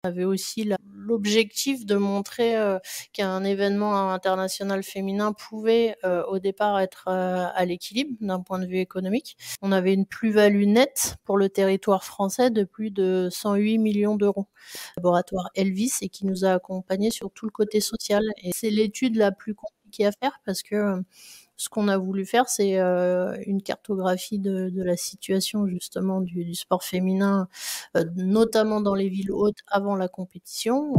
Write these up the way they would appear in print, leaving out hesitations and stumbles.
On avait aussi l'objectif de montrer qu'un événement international féminin pouvait au départ être à l'équilibre d'un point de vue économique. On avait une plus-value nette pour le territoire français de plus de 108 millions d'euros. Laboratoire Elvis et qui nous a accompagnés sur tout le côté social. Et c'est l'étude la plus compliquée à faire parce que ce qu'on a voulu faire, c'est une cartographie de la situation justement du sport féminin, notamment dans les villes hautes avant la compétition.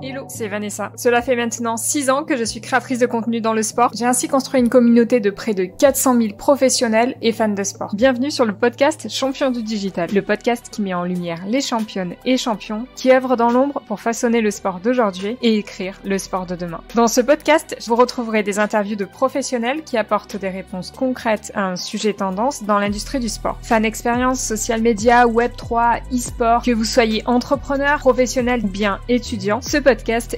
Hello, c'est Vanessa. Cela fait maintenant 6 ans que je suis créatrice de contenu dans le sport. J'ai ainsi construit une communauté de près de 400 000 professionnels et fans de sport. Bienvenue sur le podcast Champions du Digital, le podcast qui met en lumière les championnes et champions qui œuvrent dans l'ombre pour façonner le sport d'aujourd'hui et écrire le sport de demain. Dans ce podcast, vous retrouverez des interviews de professionnels qui apportent des réponses concrètes à un sujet tendance dans l'industrie du sport. Fan expérience, social media, Web3, e-sport, que vous soyez entrepreneur, professionnel ou bien étudiant, ce podcast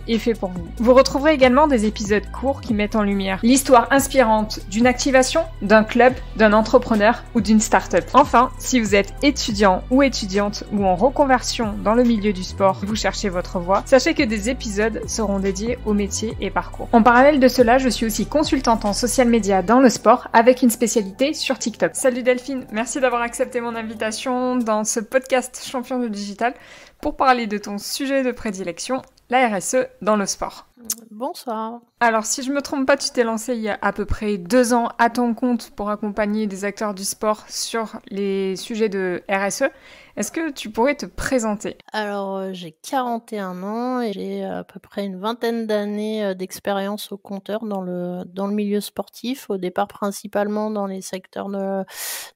est fait pour vous. Vous retrouverez également des épisodes courts qui mettent en lumière l'histoire inspirante d'une activation, d'un club, d'un entrepreneur ou d'une start-up. Enfin, si vous êtes étudiant ou étudiante ou en reconversion dans le milieu du sport, vous cherchez votre voie, sachez que des épisodes seront dédiés aux métiers et parcours. En parallèle de cela, je suis aussi consultante en social media dans le sport avec une spécialité sur TikTok. Salut Delphine, merci d'avoir accepté mon invitation dans ce podcast Champion du Digital pour parler de ton sujet de prédilection, la RSE dans le sport. Bonsoir. Alors, si je me trompe pas, tu t'es lancé il y a à peu près 2 ans à ton compte pour accompagner des acteurs du sport sur les sujets de RSE. Est-ce que tu pourrais te présenter ? Alors, j'ai 41 ans et j'ai à peu près une vingtaine d'années d'expérience au compteur dans le milieu sportif, au départ principalement dans les secteurs de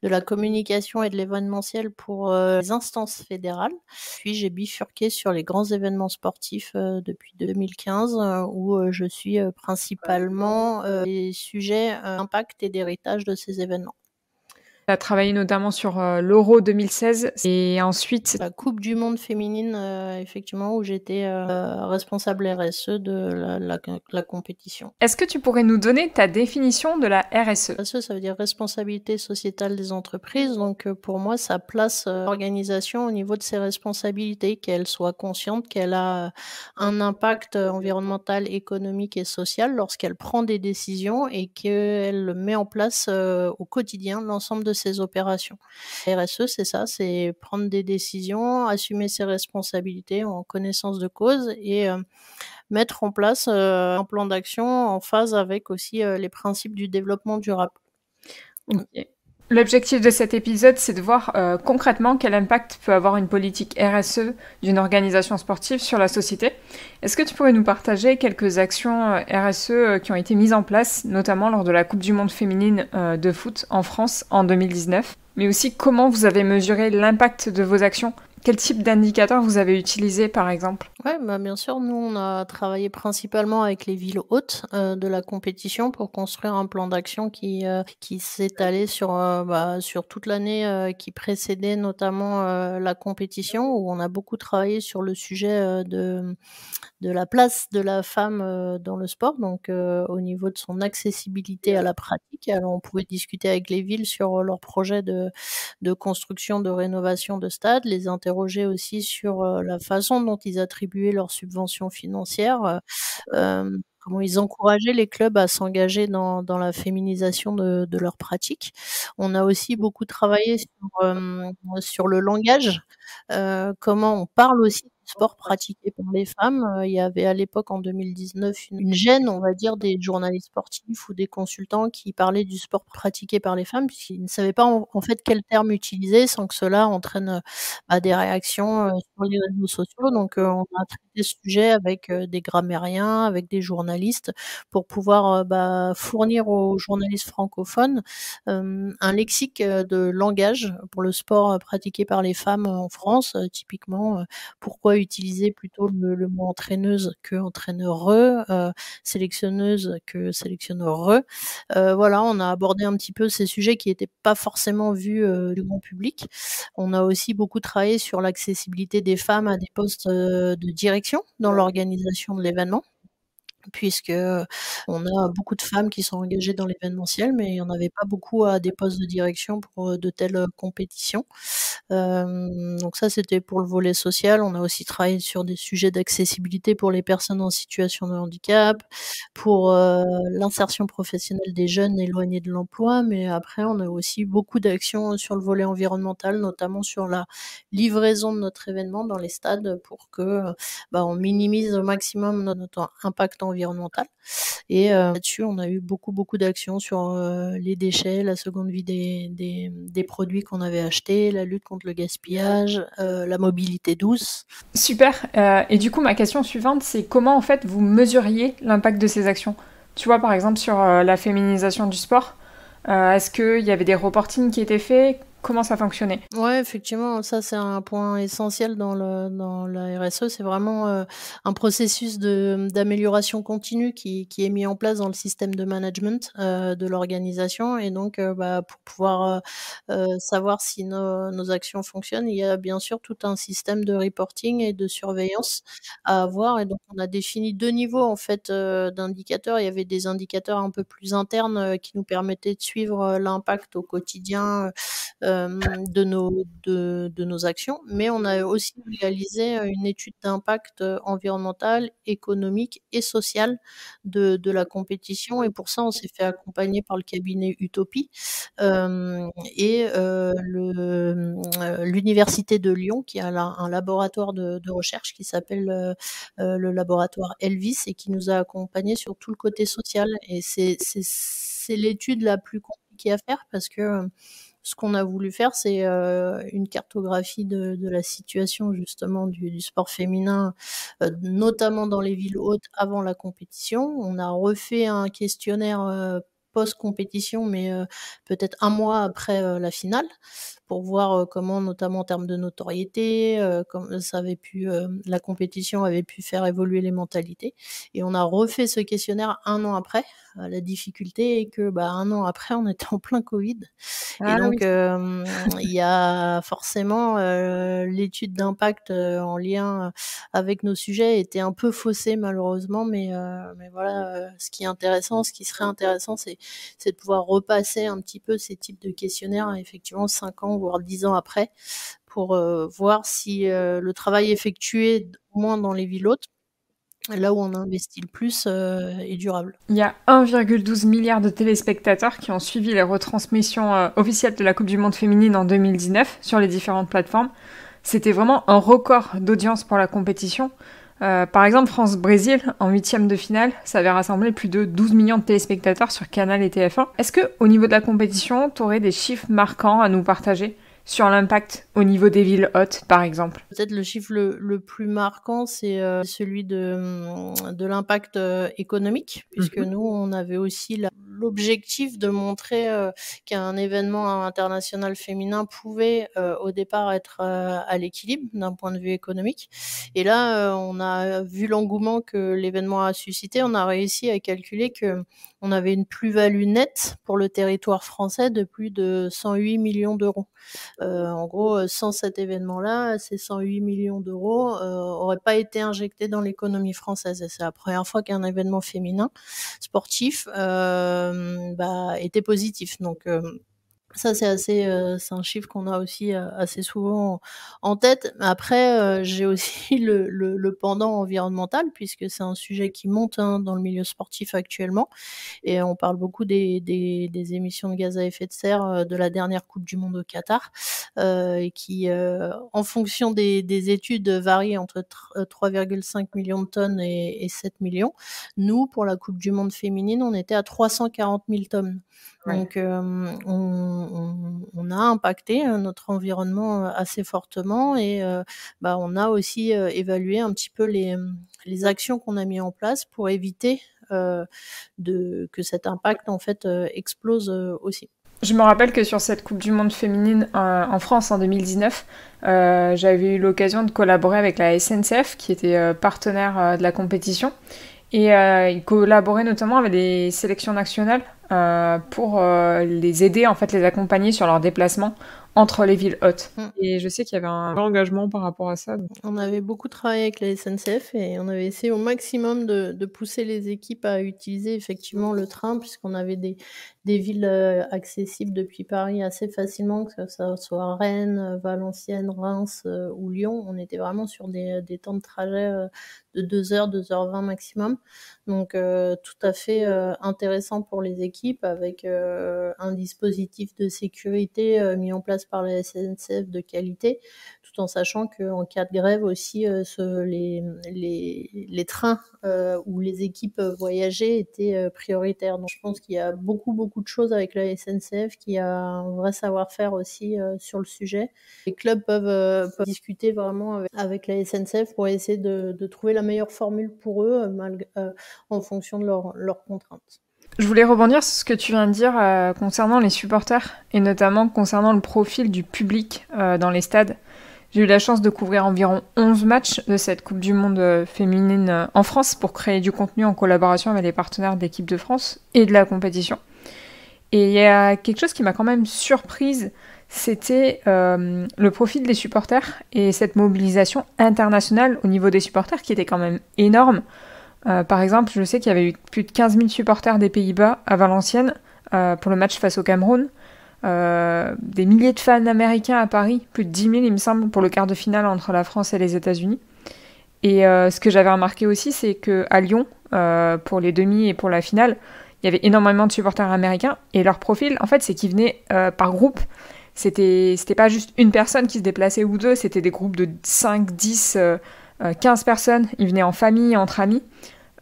la communication et de l'événementiel pour les instances fédérales. Puis j'ai bifurqué sur les grands événements sportifs depuis 2015 où je suis principalement les sujets impact et d'héritage de ces événements. Tu as travaillé notamment sur l'Euro 2016 et ensuite la Coupe du monde féminine, effectivement, où j'étais responsable RSE de la compétition. Est-ce que tu pourrais nous donner ta définition de la RSE ? RSE, ça veut dire responsabilité sociétale des entreprises. Donc pour moi, ça place l'organisation au niveau de ses responsabilités, qu'elle soit consciente qu'elle a un impact environnemental, économique et social lorsqu'elle prend des décisions et qu'elle met en place au quotidien l'ensemble de ses opérations. RSE, c'est ça, c'est prendre des décisions, assumer ses responsabilités en connaissance de cause et mettre en place un plan d'action en phase avec aussi les principes du développement durable. Okay. L'objectif de cet épisode, c'est de voir concrètement quel impact peut avoir une politique RSE d'une organisation sportive sur la société. Est-ce que tu pourrais nous partager quelques actions RSE qui ont été mises en place, notamment lors de la Coupe du monde féminine de foot en France en 2019, mais aussi comment vous avez mesuré l'impact de vos actions ? Quel type d'indicateurs vous avez utilisé, par exemple ? Oui, bien sûr, nous, on a travaillé principalement avec les villes hautes de la compétition pour construire un plan d'action qui s'étalait sur toute l'année qui précédait notamment la compétition, où on a beaucoup travaillé sur le sujet de la place de la femme dans le sport, donc au niveau de son accessibilité à la pratique. Alors, on pouvait discuter avec les villes sur leurs projets de construction, de rénovation de stades, les interroger aussi sur la façon dont ils attribuaient leurs subventions financières, comment ils encourageaient les clubs à s'engager dans la féminisation de leurs pratiques. On a aussi beaucoup travaillé sur le langage, comment on parle aussi du sport pratiqué par les femmes. Il y avait à l'époque, en 2019, une gêne, on va dire, des journalistes sportifs ou des consultants qui parlaient du sport pratiqué par les femmes, puisqu'ils ne savaient pas en fait quel terme utiliser sans que cela entraîne des réactions sur les réseaux sociaux. Donc on a traité ce sujet avec des grammairiens, avec des journalistes, pour pouvoir fournir aux journalistes francophones un lexique de langage pour le sport pratiqué par les femmes en France. Typiquement, pourquoi utiliser plutôt le mot entraîneuse que entraîneure, sélectionneuse que sélectionneur. Voilà, on a abordé un petit peu ces sujets qui n'étaient pas forcément vus du grand public. On a aussi beaucoup travaillé sur l'accessibilité des femmes à des postes de direction dans l'organisation de l'événement, puisque on a beaucoup de femmes qui sont engagées dans l'événementiel, mais il y en avait pas beaucoup à des postes de direction pour de telles compétitions. Donc ça, c'était pour le volet social. On a aussi travaillé sur des sujets d'accessibilité pour les personnes en situation de handicap, pour, l'insertion professionnelle des jeunes éloignés de l'emploi, mais après on a aussi beaucoup d'actions sur le volet environnemental, notamment sur la livraison de notre événement dans les stades pour que, on minimise au maximum notre impact environnemental et là-dessus, on a eu beaucoup, beaucoup d'actions sur, les déchets, la seconde vie des produits qu'on avait achetés, la lutte contre le gaspillage, la mobilité douce. Super. Et du coup, ma question suivante, c'est comment en fait vous mesuriez l'impact de ces actions? Tu vois, par exemple, sur la féminisation du sport, est-ce qu'il y avait des reportings qui étaient faits? Comment ça fonctionnait? Ouais, effectivement, ça c'est un point essentiel dans la RSE. C'est vraiment, un processus d'amélioration continue qui est mis en place dans le système de management, de l'organisation et donc, pour pouvoir, savoir si nos actions fonctionnent, il y a bien sûr tout un système de reporting et de surveillance à avoir et donc on a défini 2 niveaux en fait, d'indicateurs. Il y avait des indicateurs un peu plus internes, qui nous permettaient de suivre, l'impact au quotidien, de nos actions, mais on a aussi réalisé, une étude d'impact, environnemental, économique et social de la compétition et pour ça, on s'est fait accompagner par le cabinet Utopie, et l'université de Lyon qui a un laboratoire de recherche qui s'appelle, le laboratoire Elvis et qui nous a accompagnés sur tout le côté social et c'est l'étude la plus compliquée à faire parce que, ce qu'on a voulu faire, c'est, une cartographie de la situation justement du sport féminin, notamment dans les villes hautes avant la compétition. On a refait un questionnaire, post-compétition, mais, peut-être un mois après, la finale, pour voir, comment notamment en termes de notoriété, comme ça avait pu, la compétition avait pu faire évoluer les mentalités et on a refait ce questionnaire un an après. La difficulté est que, 1 an après, on était en plein covid et Ah oui. donc, il y a forcément, l'étude d'impact, en lien, avec nos sujets était un peu faussée malheureusement, mais voilà, ce qui serait intéressant, c'est de pouvoir repasser un petit peu ces types de questionnaires, effectivement 5 ans, voire 10 ans après, pour, voir si, le travail effectué au moins dans les villes hôtes, là où on investit le plus, est durable. Il y a 1,12 milliard de téléspectateurs qui ont suivi les retransmissions officielles de la Coupe du Monde féminine en 2019 sur les différentes plateformes. C'était vraiment un record d'audience pour la compétition. Par exemple, France-Brésil, en huitième de finale, ça avait rassemblé plus de 12 millions de téléspectateurs sur Canal et TF1. Est-ce que, au niveau de la compétition, tu aurais des chiffres marquants à nous partager sur l'impact au niveau des villes hautes, par exemple? Peut-être le chiffre le plus marquant, c'est, celui de l'impact, économique, puisque Mhm. nous, on avait aussi l'objectif de montrer, qu'un événement international féminin pouvait, au départ être, à l'équilibre d'un point de vue économique et là, on a vu l'engouement que l'événement a suscité. On a réussi à calculer qu'on avait une plus-value nette pour le territoire français de plus de 108 millions d'euros. En gros, sans cet événement-là, ces 108 millions d'euros auraient pas été injectés dans l'économie française et c'est la première fois qu'un événement féminin sportif, était positif donc ça, c'est un chiffre qu'on a aussi, assez souvent en tête. Après, j'ai aussi le pendant environnemental puisque c'est un sujet qui monte, hein, dans le milieu sportif actuellement et on parle beaucoup des émissions de gaz à effet de serre, de la dernière coupe du monde au Qatar, et qui, en fonction des études, varient entre 3,5 millions de tonnes et 7 millions. Nous, pour la coupe du monde féminine, on était à 340 000 tonnes. Ouais. Donc, on a impacté, notre environnement, assez fortement et on a aussi, évalué un petit peu les actions qu'on a mis en place pour éviter, que cet impact en fait, explose, aussi. Je me rappelle que sur cette Coupe du Monde féminine en France en 2019, j'avais eu l'occasion de collaborer avec la SNCF, qui était partenaire de la compétition. Et ils collaboraient notamment avec des sélections nationales pour les aider, en fait, les accompagner sur leurs déplacements entre les villes hautes. Mmh. Et je sais qu'il y avait un vrai engagement par rapport à ça. On avait beaucoup travaillé avec la SNCF et on avait essayé au maximum de pousser les équipes à utiliser effectivement le train puisqu'on avait des villes accessibles depuis Paris assez facilement, que ça soit Rennes, Valenciennes, Reims ou Lyon. On était vraiment sur des temps de trajet de 2 heures, 2h20 maximum. Donc tout à fait intéressant pour les équipes, avec un dispositif de sécurité mis en place par la SNCF de qualité, tout en sachant qu'en cas de grève aussi, les trains où les équipes voyageaient étaient prioritaires. Donc je pense qu'il y a beaucoup de choses avec la SNCF, qui a un vrai savoir-faire aussi sur le sujet. Les clubs peuvent discuter vraiment avec la SNCF pour essayer de trouver la meilleure formule pour eux, en fonction de leurs contraintes. Je voulais rebondir sur ce que tu viens de dire concernant les supporters, et notamment concernant le profil du public dans les stades. J'ai eu la chance de couvrir environ 11 matchs de cette Coupe du Monde féminine en France pour créer du contenu en collaboration avec les partenaires de l'équipe de France et de la compétition. Et il y a quelque chose qui m'a quand même surprise, c'était le profil des supporters et cette mobilisation internationale au niveau des supporters qui était quand même énorme. Par exemple, je sais qu'il y avait eu plus de 15 000 supporters des Pays-Bas à Valenciennes pour le match face au Cameroun. Des milliers de fans américains à Paris, plus de 10 000 il me semble, pour le quart de finale entre la France et les États-Unis. Et ce que j'avais remarqué aussi, c'est qu'à Lyon, pour les demi et pour la finale, il y avait énormément de supporters américains, et leur profil, en fait, c'est qu'ils venaient par groupe. C'était pas juste une personne qui se déplaçait ou deux, c'était des groupes de 5, 10, 15 personnes. Ils venaient en famille, entre amis.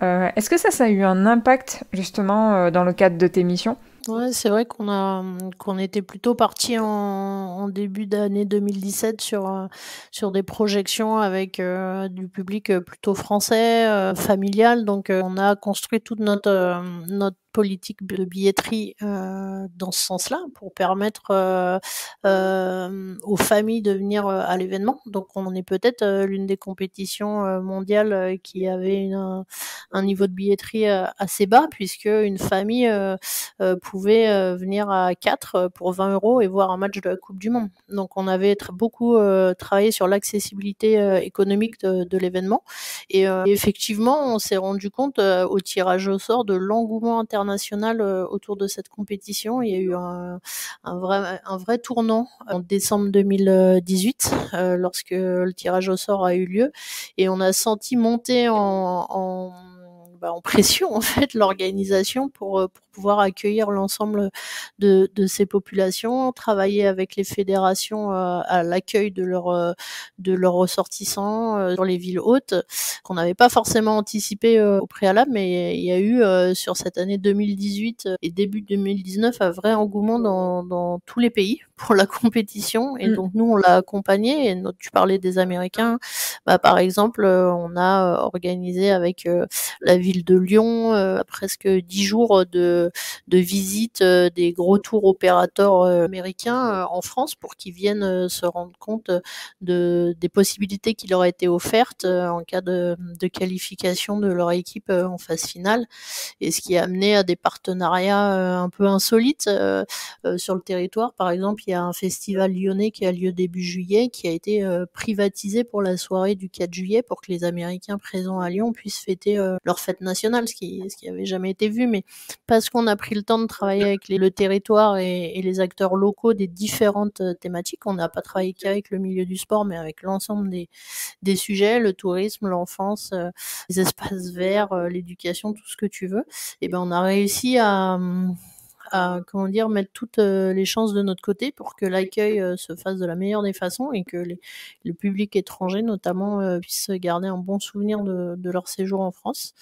Est-ce que ça a eu un impact, justement, dans le cadre de tes missions ? Ouais, c'est vrai qu'on était plutôt parti en début d'année 2017 sur des projections avec du public plutôt français, familial. Donc on a construit toute notre politique de billetterie dans ce sens-là, pour permettre aux familles de venir à l'événement. Donc on est peut-être l'une des compétitions mondiales qui avait un niveau de billetterie assez bas, puisque une famille pouvait venir à 4 pour 20 € et voir un match de la Coupe du Monde. Donc on avait beaucoup travaillé sur l'accessibilité économique de l'événement. Et effectivement, on s'est rendu compte au tirage au sort de l'engouement international autour de cette compétition. Il y a eu un vrai tournant en décembre 2018 lorsque le tirage au sort a eu lieu, et on a senti monter en pression en fait l'organisation pour pouvoir accueillir l'ensemble de ces populations, travailler avec les fédérations à l'accueil de leurs ressortissants dans les villes hôtes, qu'on n'avait pas forcément anticipé au préalable. Mais il y a eu sur cette année 2018 et début 2019 un vrai engouement dans tous les pays pour la compétition. Et donc nous, on l'a accompagné. Et tu parlais des Américains, par exemple, on a organisé avec la ville de Lyon presque 10 jours de visite des gros tours opérateurs américains en France, pour qu'ils viennent se rendre compte des possibilités qui leur étaient offertes en cas de qualification de leur équipe en phase finale. Et ce qui a amené à des partenariats un peu insolites sur le territoire. Par exemple, il y a un festival lyonnais qui a lieu début juillet, qui a été privatisé pour la soirée du 4 juillet, pour que les Américains présents à Lyon puissent fêter leur fête nationale, ce qui avait jamais été vu. Mais parce qu'on a pris le temps de travailler avec le territoire et les acteurs locaux des différentes thématiques, on n'a pas travaillé qu'avec le milieu du sport, mais avec l'ensemble des sujets, le tourisme, l'enfance, les espaces verts, l'éducation, tout ce que tu veux. Et on a réussi à mettre toutes les chances de notre côté pour que l'accueil se fasse de la meilleure des façons, et que le public étranger notamment puisse garder un bon souvenir de leur séjour en France.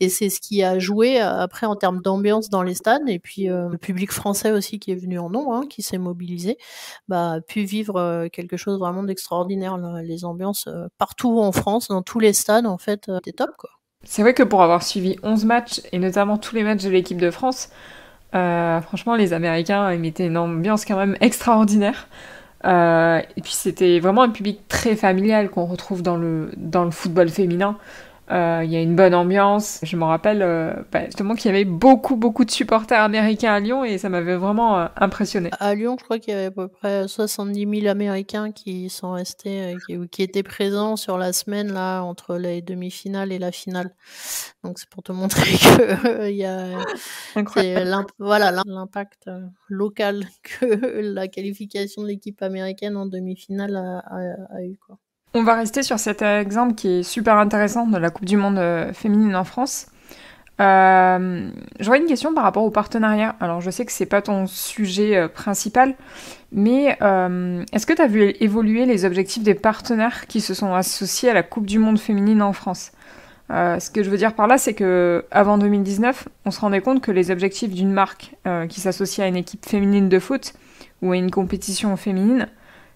Et c'est ce qui a joué après en termes d'ambiance dans les stades. Et puis le public français aussi, qui est venu en nombre, qui s'est mobilisé, a pu vivre quelque chose vraiment d'extraordinaire. Les ambiances partout en France, dans tous les stades, en fait, étaient top, quoi. C'est vrai que pour avoir suivi 11 matchs, et notamment tous les matchs de l'équipe de France, franchement, les Américains, ils mettaient une ambiance quand même extraordinaire. Et puis c'était vraiment un public très familial qu'on retrouve dans le football féminin. Il y a une bonne ambiance. Je me rappelle justement qu'il y avait beaucoup de supporters américains à Lyon et ça m'avait vraiment impressionné. À Lyon, je crois qu'il y avait à peu près 70 000 Américains qui sont restés, qui étaient présents sur la semaine là entre les demi-finales et la finale. Donc c'est pour te montrer que il y a Incroyable. l'impact local que la qualification de l'équipe américaine en demi-finale a eu, quoi. On va rester sur cet exemple qui est super intéressant de la Coupe du Monde féminine en France. J'aurais une question par rapport au partenariat. Alors je sais que c'est pas ton sujet principal, mais est-ce que tu as vu évoluer les objectifs des partenaires qui se sont associés à la Coupe du Monde féminine en France? Ce que je veux dire par là, c'est que avant 2019, on se rendait compte que les objectifs d'une marque qui s'associe à une équipe féminine de foot ou à une compétition féminine,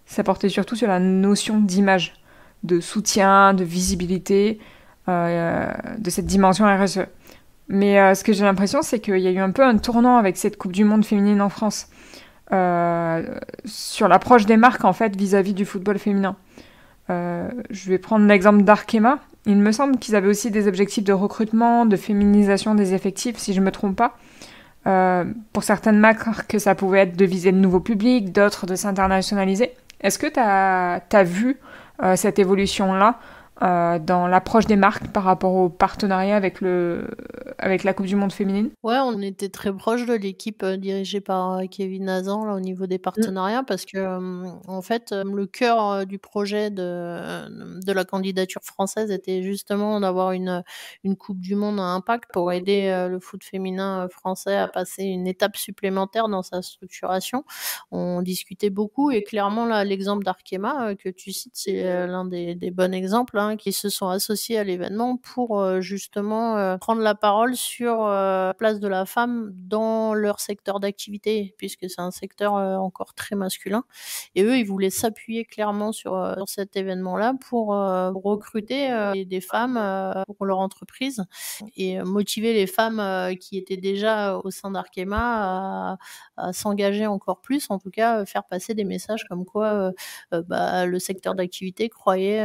ça portait surtout sur la notion d'image, de soutien, de visibilité, de cette dimension RSE. Mais ce que j'ai l'impression, c'est qu'il y a eu un peu un tournant avec cette Coupe du Monde féminine en France sur l'approche des marques en fait vis-à-vis du football féminin. Je vais prendre l'exemple d'Arkema. Il me semble qu'ils avaient aussi des objectifs de recrutement, de féminisation des effectifs, si je ne me trompe pas. Pour certaines marques, ça pouvait être de viser de nouveaux publics, d'autres de s'internationaliser. Est-ce que tu as vu cette évolution-là dans l'approche des marques par rapport au partenariat avec la Coupe du Monde féminine? Ouais, on était très proche de l'équipe, dirigée par, Kevin Hazan, là, au niveau des partenariats parce que, en fait, le cœur, du projet de la candidature française était justement d'avoir une coupe du monde à impact pour aider, le foot féminin, français à passer une étape supplémentaire dans sa structuration. On discutait beaucoup et clairement, là, l'exemple d'Arkema, que tu cites, c'est, l'un des bons exemples, hein, qui se sont associés à l'événement pour, justement, prendre la parole sur, la place de la femme dans leur secteur d'activité, puisque c'est un secteur, encore très masculin et eux, ils voulaient s'appuyer clairement sur cet événement-là pour recruter, des femmes, pour leur entreprise et motiver les femmes, qui étaient déjà au sein d'Arkema à s'engager encore plus, en tout cas, faire passer des messages comme quoi, le secteur d'activité croyait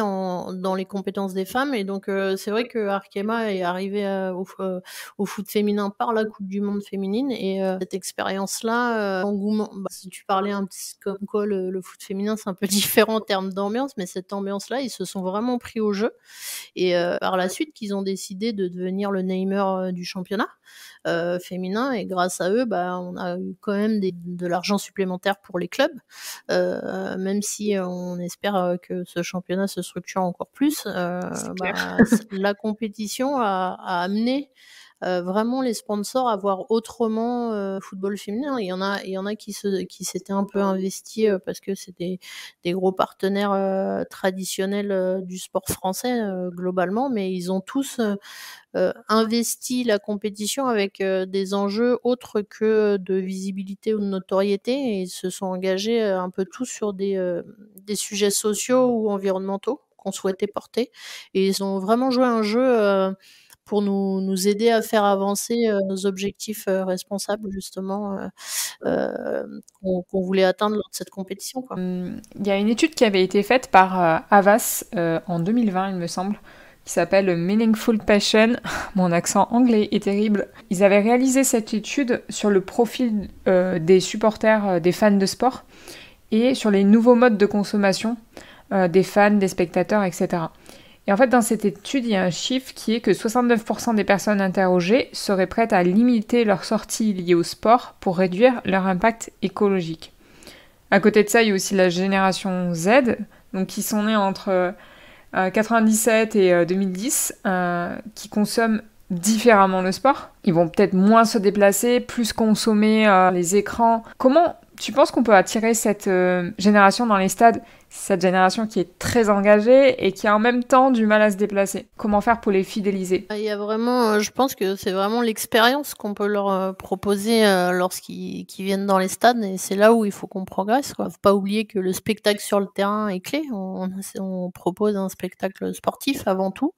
dans les compétences des femmes et donc c'est vrai que Arkema est arrivé, au foot féminin par la coupe du monde féminine et cette expérience-là, engouement si tu parlais un petit comme quoi le foot féminin, c'est un peu différent en termes d'ambiance, mais cette ambiance-là, ils se sont vraiment pris au jeu et par la suite qu'ils ont décidé de devenir le Neymar, du championnat, féminin et grâce à eux, on a eu quand même de l'argent supplémentaire pour les clubs, même si on espère, que ce championnat se structure encore plus, C'est clair. la compétition a amené, vraiment les sponsors à voir autrement, football féminin. Il y en a qui s'étaient un peu investis, parce que c'est des gros partenaires, traditionnels, du sport français, globalement, mais ils ont tous, investi la compétition avec, des enjeux autres que de visibilité ou de notoriété et ils se sont engagés, un peu tous sur des sujets sociaux ou environnementaux qu'on souhaitait porter et ils ont vraiment joué un jeu, pour nous aider à faire avancer, nos objectifs, responsables justement, qu'on voulait atteindre lors de cette compétition, quoi. Il y a une étude qui avait été faite par Havas en 2020, il me semble, qui s'appelle Meaningful Passion. Mon accent anglais est terrible. Ils avaient réalisé cette étude sur le profil des supporters, des fans de sport, et sur les nouveaux modes de consommation des fans, des spectateurs, etc. Et en fait, dans cette étude, il y a un chiffre qui est que 69% des personnes interrogées seraient prêtes à limiter leurs sorties liées au sport pour réduire leur impact écologique. À côté de ça, il y a aussi la génération Z, donc qui sont nés entre 97 et 2010, qui consomment différemment le sport. Ils vont peut-être moins se déplacer, plus consommer les écrans. Comment tu penses qu'on peut attirer cette génération dans les stades, cette génération qui est très engagée et qui a en même temps du mal à se déplacer? Comment faire pour les fidéliser? Il y a vraiment, je pense que c'est vraiment l'expérience qu'on peut leur, proposer, lorsqu'ils viennent dans les stades et c'est là où il faut qu'on progresse, quoi. Faut pas oublier que le spectacle sur le terrain est clé. On propose un spectacle sportif avant tout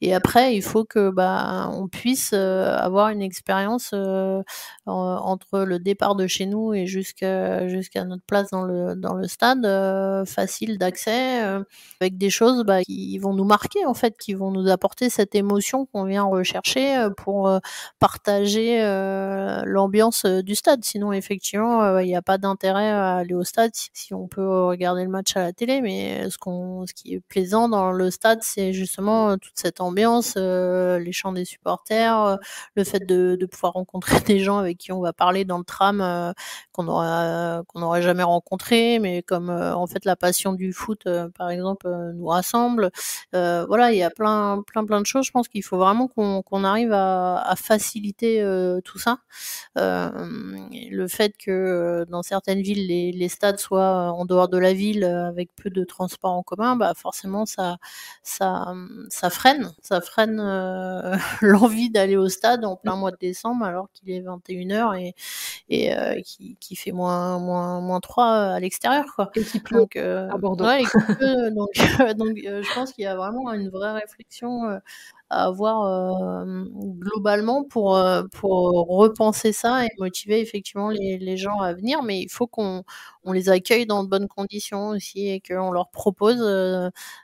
et après il faut que, on puisse, avoir une expérience, entre le départ de chez nous et jusqu'à notre place dans le stade, facile d'accès, avec des choses, qui vont nous marquer en fait, qui vont nous apporter cette émotion qu'on vient rechercher, pour, partager, l'ambiance, du stade. Sinon effectivement, il y a pas d'intérêt à aller au stade si on peut regarder le match à la télé. Mais ce qui est plaisant dans le stade, c'est justement, toute cette ambiance, les chants des supporters, le fait de pouvoir rencontrer des gens avec qui on va parler dans le tram, qu'on n'aurait jamais rencontrés, mais comme, en fait la passion du foot, par exemple, nous rassemble. Voilà, il y a plein de choses. Je pense qu'il faut vraiment qu'on arrive à faciliter, tout ça. Le fait que, dans certaines villes, les stades soient en dehors de la ville, avec peu de transports en commun, forcément ça freine, l'envie d'aller au stade en plein mois de décembre alors qu'il est 21h et qui fait moins 3 à l'extérieur, quoi. Et qui pleut Donc à Bordeaux. ouais, et qu'il pleut, donc je pense qu'il y a vraiment une vraie réflexion, à avoir, globalement pour repenser ça et motiver effectivement les gens à venir. Mais il faut qu'on les accueille dans de bonnes conditions aussi et qu'on leur propose,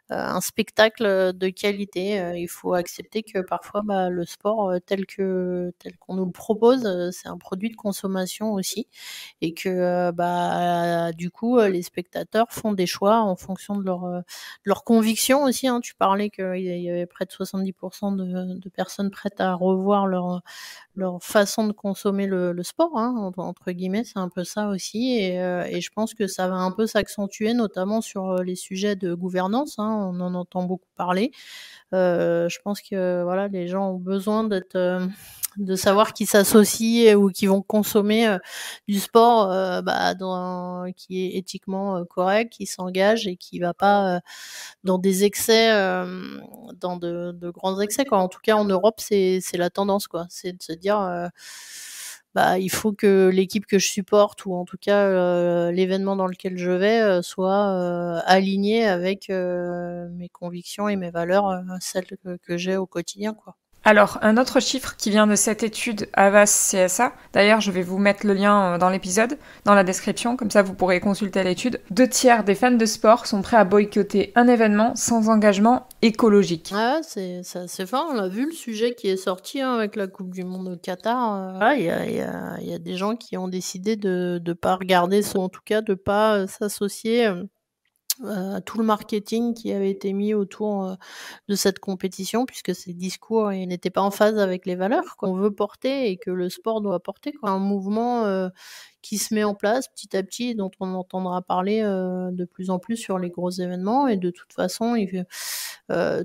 un spectacle, de qualité. Il faut accepter que parfois, le sport, tel qu'on nous le propose, c'est un produit de consommation aussi et que, du coup, les spectateurs font des choix en fonction de leurs convictions aussi, hein. Tu parlais qu'il y avait près de 70 de personnes prêtes à revoir leur façon de consommer le sport, hein, entre guillemets, c'est un peu ça aussi. Et je pense que ça va un peu s'accentuer, notamment sur, les sujets de gouvernance, hein, on en entend beaucoup parler. Je pense que voilà, les gens ont besoin de savoir qu'ils s'associent ou qu'ils vont consommer, du sport, qui est éthiquement, correct, qui s'engage et qui va pas, dans des excès, dans de grands excès, quoi. En tout cas, en Europe, c'est la tendance, quoi. C'est de se dire, il faut que l'équipe que je supporte ou en tout cas, l'événement dans lequel je vais, soit, aligné avec, mes convictions et mes valeurs, celles que j'ai au quotidien, quoi. Alors, un autre chiffre qui vient de cette étude Havas CSA, d'ailleurs je vais vous mettre le lien dans l'épisode, dans la description, comme ça vous pourrez consulter l'étude. 2/3 des fans de sport sont prêts à boycotter un événement sans engagement écologique. Ouais, c'est assez fort. On a vu le sujet qui est sorti, hein, avec la Coupe du monde au Qatar. Voilà, il y a des gens qui ont décidé de pas regarder, en tout cas de pas, s'associer, à tout le marketing qui avait été mis autour, de cette compétition, puisque ces discours, ils n'étaient pas en phase avec les valeurs qu'on veut porter et que le sport doit porter, quoi. Un mouvement, qui se met en place petit à petit, dont on entendra parler, de plus en plus sur les gros événements. Et de toute façon,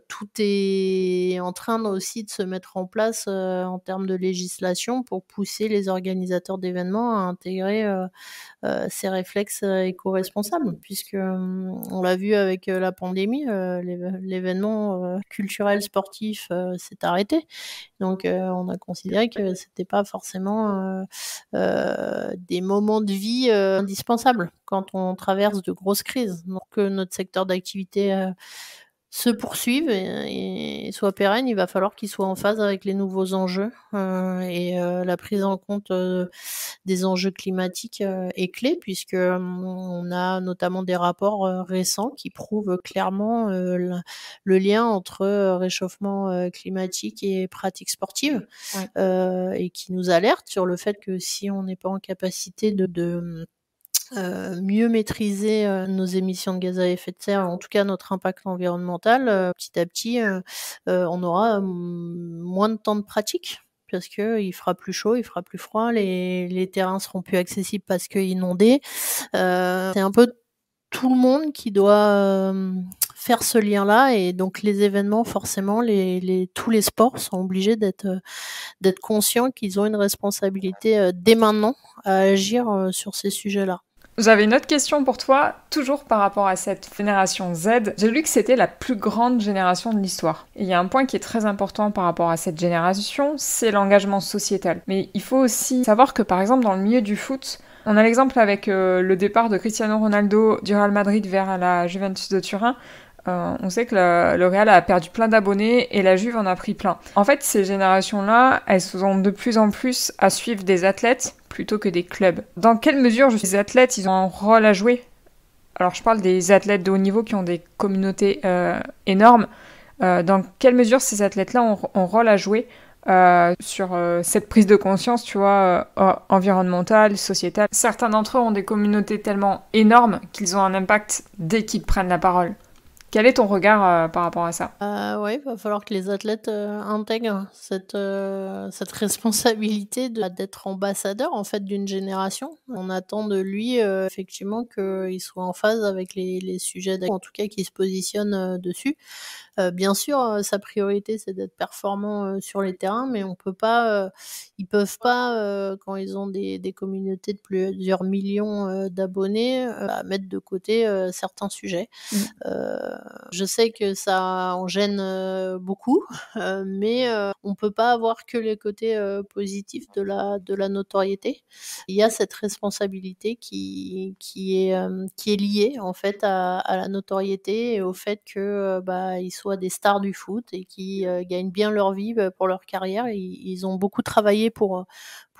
tout est en train aussi de se mettre en place, en termes de législation pour pousser les organisateurs d'événements à intégrer, ces réflexes, éco-responsables, puisque, on l'a vu avec, la pandémie, l'événement, culturel sportif, s'est arrêté. Donc on a considéré que c'était pas forcément, des moments de vie, indispensables quand on traverse de grosses crises. Donc que notre secteur d'activité, se poursuive et soit pérenne, il va falloir qu'il soit en phase avec les nouveaux enjeux, la prise en compte, des enjeux climatiques, est clé, puisque, on a notamment des rapports, récents qui prouvent clairement, le lien entre, réchauffement, climatique et pratiques sportives. Ouais. Et qui nous alertent sur le fait que si on n'est pas en capacité de mieux maîtriser, nos émissions de gaz à effet de serre, en tout cas notre impact environnemental, petit à petit, on aura, moins de temps de pratique, parce qu'il fera plus chaud, il fera plus froid, les terrains seront plus accessibles parce qu'inondés. C'est un peu tout le monde qui doit, faire ce lien-là. Et donc les événements, forcément, tous les sports sont obligés d'être conscients qu'ils ont une responsabilité, dès maintenant à agir, sur ces sujets-là. J'avais une autre question pour toi, toujours par rapport à cette génération Z. J'ai lu que c'était la plus grande génération de l'histoire. Et il y a un point qui est très important par rapport à cette génération, c'est l'engagement sociétal. Mais il faut aussi savoir que, par exemple, dans le milieu du foot, on a l'exemple avec le départ de Cristiano Ronaldo du Real Madrid vers la Juventus de Turin. On sait que le Real a perdu plein d'abonnés et la Juve en a pris plein. En fait, ces générations-là, elles sont de plus en plus à suivre des athlètes plutôt que des clubs. Dans quelle mesure les athlètes, ils ont un rôle à jouer? Alors, je parle des athlètes de haut niveau qui ont des communautés énormes. Dans quelle mesure ces athlètes-là ont un rôle à jouer sur cette prise de conscience, tu vois, environnementale, sociétale? Certains d'entre eux ont des communautés tellement énormes qu'ils ont un impact dès qu'ils prennent la parole. Quel est ton regard par rapport à ça? Ouais, va falloir que les athlètes intègrent cette responsabilité d'être ambassadeur en fait d'une génération. On attend de lui effectivement qu'il soit en phase avec les sujets, en tout cas qu'il se positionne dessus. Bien sûr, sa priorité, c'est d'être performant, sur les terrains, mais on peut pas, ils peuvent pas, quand ils ont des communautés de plusieurs millions, d'abonnés, mettre de côté, certains sujets. Je sais que ça en gêne, beaucoup, mais on peut pas avoir que les côtés, positifs de la notoriété. Il y a cette responsabilité qui est liée, en fait, à la notoriété et au fait que, ils soient des stars du foot et qui, gagnent bien leur vie, pour leur carrière. Ils ont beaucoup travaillé pour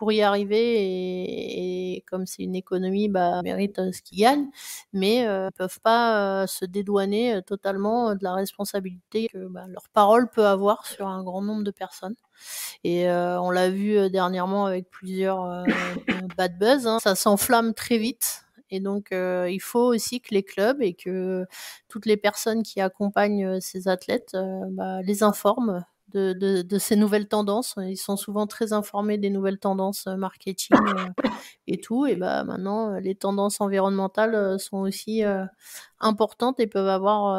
y arriver et comme c'est une économie, ils méritent, ce qu'ils gagnent, mais ils peuvent pas, se dédouaner, totalement, de la responsabilité que, leur parole peut avoir sur un grand nombre de personnes et on l'a vu, dernièrement avec plusieurs, bad buzz, hein. Ça s'enflamme très vite et donc il faut aussi que les clubs et que toutes les personnes qui accompagnent, ces athlètes, les informent de ces nouvelles tendances. Ils sont souvent très informés des nouvelles tendances, marketing, et tout et maintenant, les tendances environnementales, sont aussi, importantes et peuvent avoir,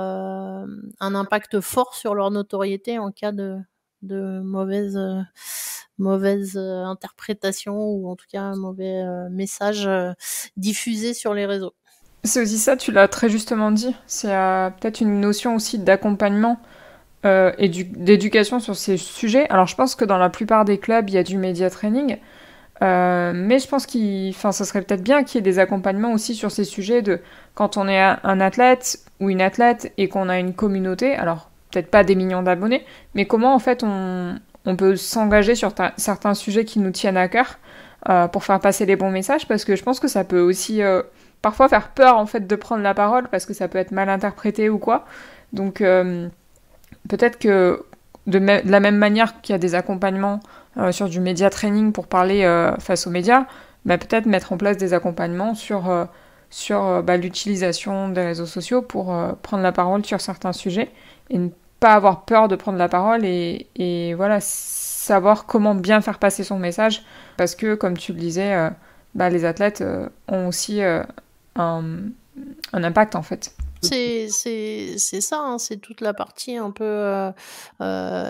un impact fort sur leur notoriété en cas de mauvaise, interprétation ou en tout cas un mauvais, message, diffusé sur les réseaux. C'est aussi ça, tu l'as très justement dit. C'est peut-être une notion aussi d'accompagnement et d'éducation sur ces sujets. Alors je pense que dans la plupart des clubs, il y a du media training. Mais je pense ça serait peut-être bien qu'il y ait des accompagnements aussi sur ces sujets de quand on est un athlète ou une athlète et qu'on a une communauté, alors peut-être pas des millions d'abonnés, mais comment en fait on peut s'engager sur certains sujets qui nous tiennent à cœur pour faire passer les bons messages, parce que je pense que ça peut aussi parfois faire peur en fait de prendre la parole parce que ça peut être mal interprété ou quoi. Donc peut-être que de la même manière qu'il y a des accompagnements sur du média training pour parler face aux médias, peut-être mettre en place des accompagnements sur l'utilisation des réseaux sociaux pour prendre la parole sur certains sujets et ne pas avoir peur de prendre la parole et voilà, savoir comment bien faire passer son message parce que, comme tu le disais, les athlètes ont aussi un impact en fait. C'est ça, hein, c'est toute la partie un peu,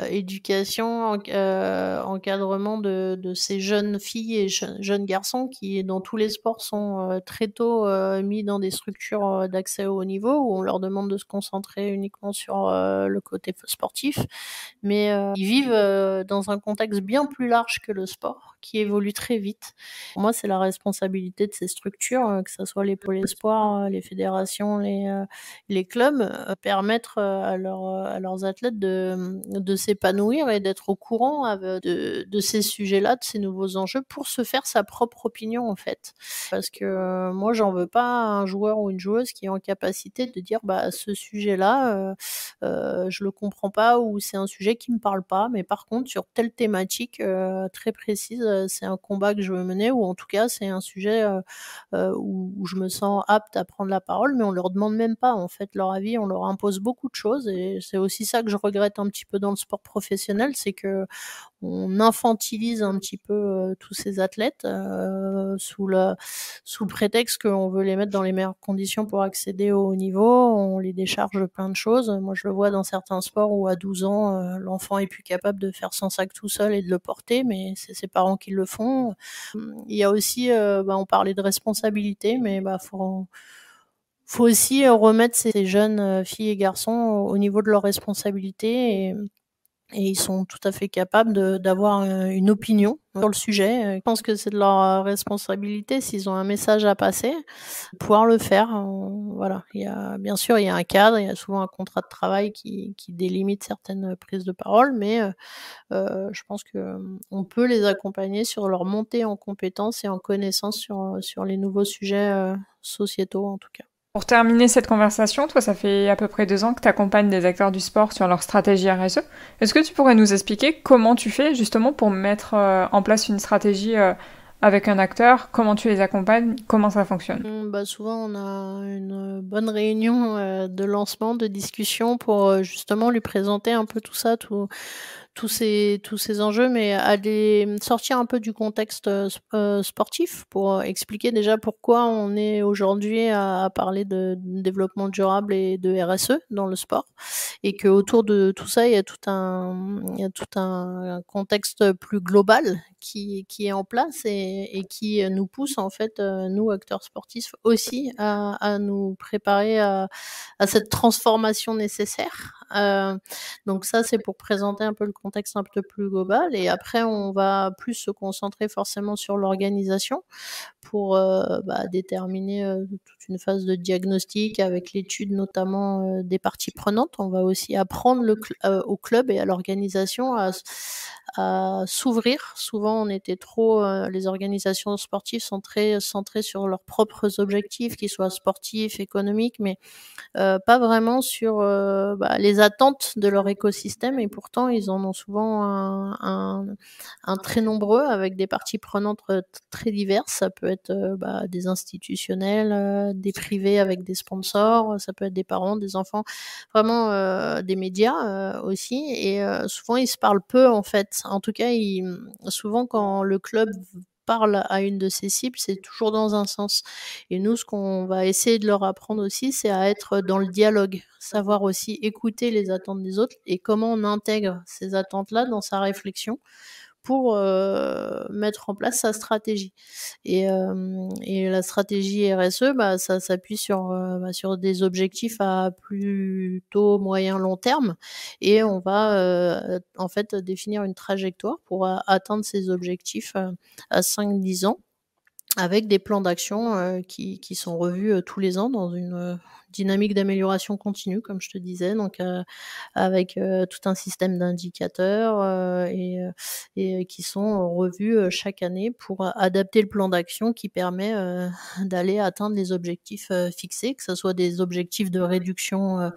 éducation, encadrement de ces jeunes filles et jeunes garçons qui, dans tous les sports, sont, très tôt, mis dans des structures, d'accès au haut niveau où on leur demande de se concentrer uniquement sur, le côté sportif. Mais, ils vivent, dans un contexte bien plus large que le sport, qui évolue très vite. Pour moi, c'est la responsabilité de ces structures, que ça soit les pôles espoirs, les fédérations, les clubs, permettre, à leurs athlètes de s'épanouir et d'être au courant de ces sujets-là, de ces nouveaux enjeux pour se faire sa propre opinion, en fait. Parce que, moi, j'en veux pas à un joueur ou une joueuse qui est en capacité de dire: ce sujet-là, je le comprends pas ou c'est un sujet qui me parle pas, mais par contre sur telle thématique, très précise, c'est un combat que je veux mener ou en tout cas c'est un sujet, où je me sens apte à prendre la parole». Mais on leur demande même pas en fait leur avis, on leur impose beaucoup de choses et c'est aussi ça que je regrette un petit peu dans le sport professionnel, c'est qu'on infantilise un petit peu, tous ces athlètes, sous le prétexte qu'on veut les mettre dans les meilleures conditions pour accéder au haut niveau. On les décharge de plein de choses. Moi, je le vois dans certains sports où à 12 ans, l'enfant est plus capable de faire son sac tout seul et de le porter, mais c'est ses parents qui le font. Il y a aussi, on parlait de responsabilité, mais faut aussi, remettre ces jeunes, filles et garçons au niveau de leurs responsabilités et ils sont tout à fait capables d'avoir une opinion sur le sujet. Je pense que c'est de leur responsabilité, s'ils ont un message à passer, de pouvoir le faire. Voilà, bien sûr, il y a un cadre, il y a souvent un contrat de travail qui délimite certaines prises de parole, mais je pense qu'on peut les accompagner sur leur montée en compétences et en connaissances sur les nouveaux sujets sociétaux, en tout cas. Pour terminer cette conversation, toi, ça fait à peu près 2 ans que tu accompagnes des acteurs du sport sur leur stratégie RSE. Est-ce que tu pourrais nous expliquer comment tu fais justement pour mettre en place une stratégie avec un acteur? Comment tu les accompagnes? Comment ça fonctionne? Souvent, on a une bonne réunion de lancement, de discussion pour justement lui présenter un peu tout ça, tous ces enjeux, mais sortir un peu du contexte sportif pour expliquer déjà pourquoi on est aujourd'hui à parler de développement durable et de RSE dans le sport, et qu'autour de tout ça, il y a tout un contexte plus global qui est en place et qui nous pousse en fait, nous acteurs sportifs aussi à nous préparer à cette transformation nécessaire. Donc ça, c'est pour présenter un peu le contexte un peu plus global, et après on va plus se concentrer forcément sur l'organisation pour déterminer toute une phase de diagnostic avec l'étude notamment des parties prenantes. On va aussi apprendre au club et à l'organisation à s'ouvrir. Souvent, les organisations sportives sont très centrées sur leurs propres objectifs, qu'ils soient sportifs, économiques, mais pas vraiment sur les attentes de leur écosystème, et pourtant ils en ont souvent un très nombreux avec des parties prenantes très diverses. Ça peut être des institutionnels, des privés avec des sponsors, ça peut être des parents, des enfants, vraiment des médias aussi, et souvent ils se parlent peu en fait. En tout cas, souvent quand le club parle à une de ses cibles, c'est toujours dans un sens. Et nous, ce qu'on va essayer de leur apprendre aussi, c'est à être dans le dialogue, savoir aussi écouter les attentes des autres et comment on intègre ces attentes-là dans sa réflexion pour mettre en place sa stratégie. Et la stratégie RSE, ça s'appuie sur des objectifs à plutôt moyen long terme, et on va en fait définir une trajectoire pour atteindre ces objectifs à 5-10 ans, avec des plans d'action qui sont revus tous les ans dans une dynamique d'amélioration continue, comme je te disais, donc avec tout un système d'indicateurs et qui sont revus chaque année pour adapter le plan d'action qui permet d'aller atteindre les objectifs fixés, que ce soit des objectifs de réduction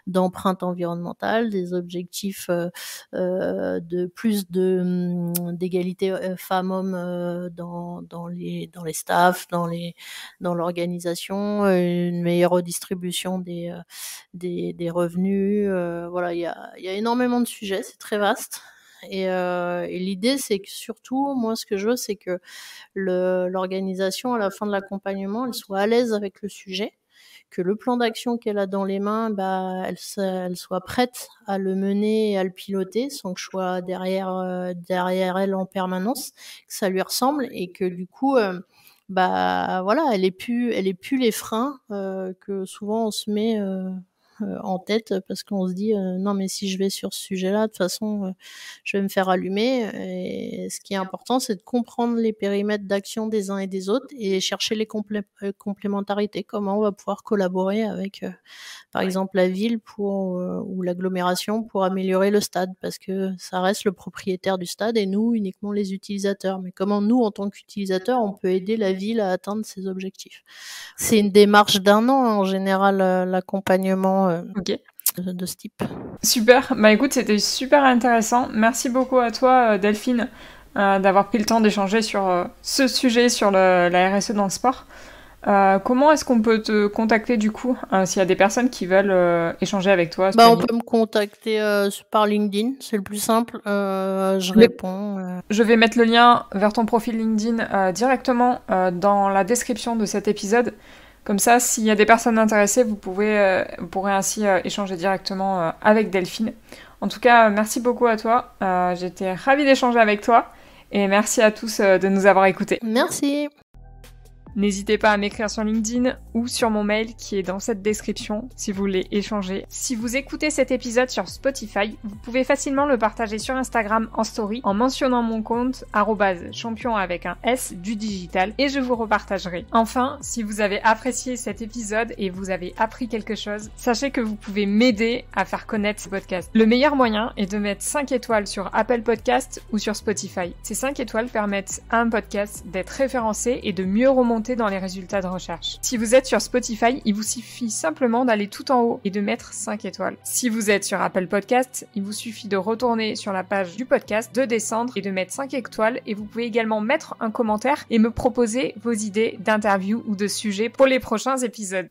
d'empreinte environnementale, des objectifs de plus d'égalité femmes-hommes dans les staffs, dans l'organisation, une meilleure redistribution des revenus. Voilà, il y a énormément de sujets, c'est très vaste. Et l'idée, c'est que surtout, moi, ce que je veux, c'est que l'organisation, à la fin de l'accompagnement, elle soit à l'aise avec le sujet, que le plan d'action qu'elle a dans les mains, elle soit prête à le mener et à le piloter sans que je sois derrière elle en permanence, que ça lui ressemble, et que du coup, voilà, elle ait plus les freins que souvent on se met en tête, parce qu'on se dit non, mais si je vais sur ce sujet-là, de toute façon je vais me faire allumer. Et ce qui est important, c'est de comprendre les périmètres d'action des uns et des autres et chercher les complémentarités. Comment on va pouvoir collaborer avec par exemple la ville ou l'agglomération pour améliorer le stade, parce que ça reste le propriétaire du stade et nous uniquement les utilisateurs. Mais comment nous, en tant qu'utilisateurs, on peut aider la ville à atteindre ses objectifs? C'est une démarche d'1 an en général, l'accompagnement Ok. de ce type. Super, écoute, c'était super intéressant. Merci beaucoup à toi Delphine d'avoir pris le temps d'échanger sur ce sujet, sur la RSE dans le sport. Comment est-ce qu'on peut te contacter du coup s'il y a des personnes qui veulent échanger avec toi? On peut me contacter par LinkedIn, c'est le plus simple. Je réponds. Je vais mettre le lien vers ton profil LinkedIn directement dans la description de cet épisode. Comme ça, s'il y a des personnes intéressées, vous pourrez ainsi échanger directement avec Delphine. En tout cas, merci beaucoup à toi. J'étais ravie d'échanger avec toi. Et merci à tous de nous avoir écoutés. Merci. N'hésitez pas à m'écrire sur LinkedIn ou sur mon mail qui est dans cette description si vous voulez échanger. Si vous écoutez cet épisode sur Spotify, vous pouvez facilement le partager sur Instagram en story en mentionnant mon compte @champion avec un S du digital et je vous repartagerai. Enfin, si vous avez apprécié cet épisode et vous avez appris quelque chose, sachez que vous pouvez m'aider à faire connaître ce podcast. Le meilleur moyen est de mettre 5 étoiles sur Apple Podcast ou sur Spotify. Ces 5 étoiles permettent à un podcast d'être référencé et de mieux remonter dans les résultats de recherche. Si vous êtes sur Spotify, il vous suffit simplement d'aller tout en haut et de mettre 5 étoiles. Si vous êtes sur Apple Podcast, il vous suffit de retourner sur la page du podcast, de descendre et de mettre 5 étoiles et vous pouvez également mettre un commentaire et me proposer vos idées d'interviews ou de sujets pour les prochains épisodes.